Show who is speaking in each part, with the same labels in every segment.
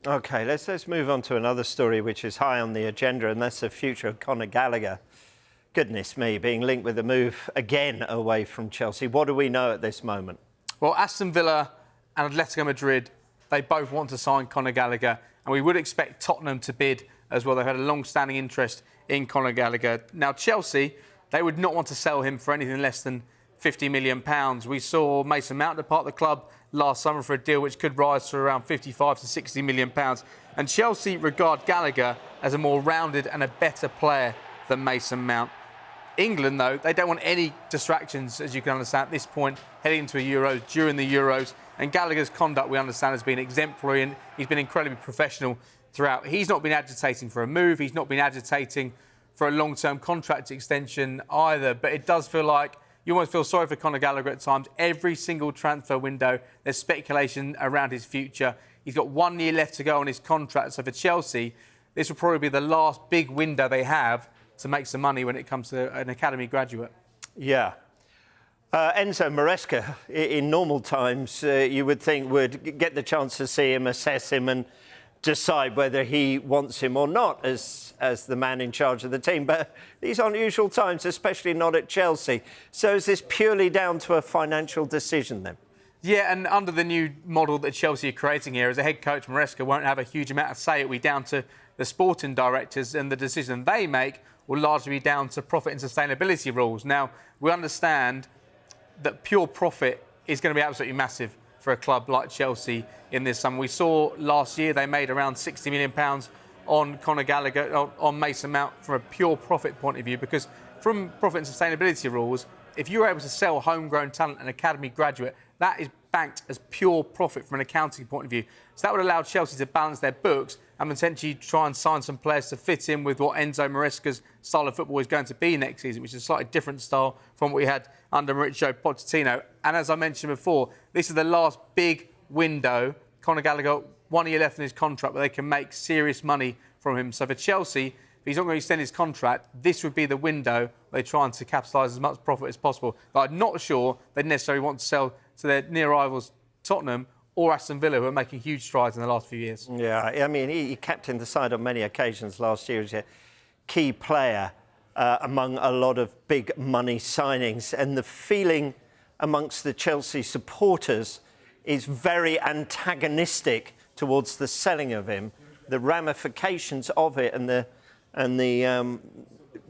Speaker 1: OK, let's move on to another story which is high on the agenda, and that's the future of Conor Gallagher. Goodness me, being linked with the move again away from Chelsea. What do we know at this moment?
Speaker 2: Well, Aston Villa and Atletico Madrid, they both want to sign Conor Gallagher, and we would expect Tottenham to bid as well. They've had a long-standing interest in Conor Gallagher. Now, Chelsea, they would not want to sell him for anything less than £50 million. We saw Mason Mount depart the club last summer for a deal which could rise to around £55 to £60 million. And Chelsea regard Gallagher as a more rounded and a better player than Mason Mount. England, though, they don't want any distractions, as you can understand, at this point, heading into a Euros, during the Euros. And Gallagher's conduct, we understand, has been exemplary, and he's been incredibly professional throughout. He's not been agitating for a move. He's not been agitating for a long-term contract extension either. But it does feel like you almost feel sorry for Conor Gallagher at times. Every single transfer window, there's speculation around his future. He's got 1 year left to go on his contract. So for Chelsea, this will probably be the last big window they have to make some money when it comes to an academy graduate.
Speaker 1: Yeah. Enzo Maresca, in normal times, you would think would get the chance to see him, assess him and decide whether he wants him or not as the man in charge of the team. But these are unusual times, especially not at Chelsea. So is this purely down to a financial decision then?
Speaker 2: Yeah, and under the new model that Chelsea are creating here, as a head coach, Maresca won't have a huge amount of say. It'll be down to the sporting directors, and the decision they make will largely be down to profit and sustainability rules. Now, we understand that pure profit is going to be absolutely massive for a club like Chelsea in this summer. We saw last year they made around £60 million on Conor Gallagher, on Mason Mount, from a pure profit point of view, because from profit and sustainability rules, if you're able to sell homegrown talent and academy graduate, that is banked as pure profit from an accounting point of view. So that would allow Chelsea to balance their books and potentially try and sign some players to fit in with what Enzo Maresca's style of football is going to be next season, which is a slightly different style from what we had under Mauricio Pochettino. And as I mentioned before, this is the last big window. Conor Gallagher, 1 year left in his contract, where they can make serious money from him. So for Chelsea, if he's not going to extend his contract, this would be the window where they're trying to capitalise as much profit as possible. But I'm not sure they necessarily want to sell to their near rivals Tottenham or Aston Villa, who are making huge strides in the last few years.
Speaker 1: Yeah, I mean, he captained the side on many occasions last year. He's a key player among a lot of big money signings. And the feeling amongst the Chelsea supporters is very antagonistic towards the selling of him. The ramifications of it and the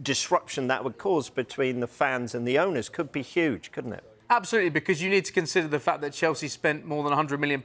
Speaker 1: disruption that would cause between the fans and the owners could be huge, couldn't it?
Speaker 2: Absolutely, because you need to consider the fact that Chelsea spent more than £100 million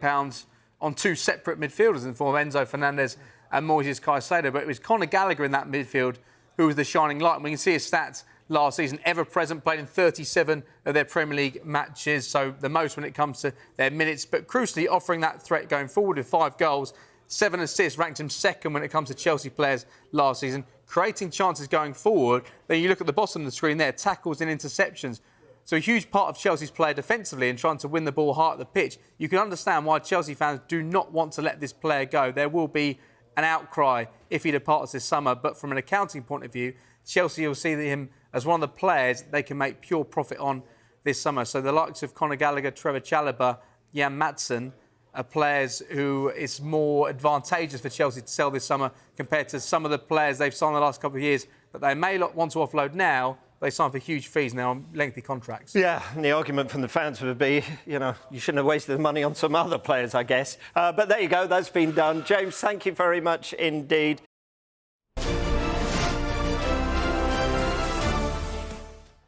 Speaker 2: on two separate midfielders in the form of Enzo Fernandez and Moises Caicedo. But it was Conor Gallagher in that midfield who was the shining light. And we can see his stats last season, ever-present, played in 37 of their Premier League matches, so the most when it comes to their minutes. But crucially, offering that threat going forward with 5 goals, 7 assists, ranked him second when it comes to Chelsea players last season, creating chances going forward. Then you look at the bottom of the screen there, tackles and interceptions. So a huge part of Chelsea's play defensively and trying to win the ball high at the pitch. You can understand why Chelsea fans do not want to let this player go. There will be an outcry if he departs this summer. But from an accounting point of view, Chelsea will see him as one of the players they can make pure profit on this summer. So the likes of Conor Gallagher, Trevor Chalobah, Jan Madsen are players who it's more advantageous for Chelsea to sell this summer compared to some of the players they've signed the last couple of years that they may not want to offload now. They sign for huge fees now on lengthy contracts.
Speaker 1: Yeah, and the argument from the fans would be, you shouldn't have wasted the money on some other players, I guess. But there you go, that's been done. James, thank you very much indeed.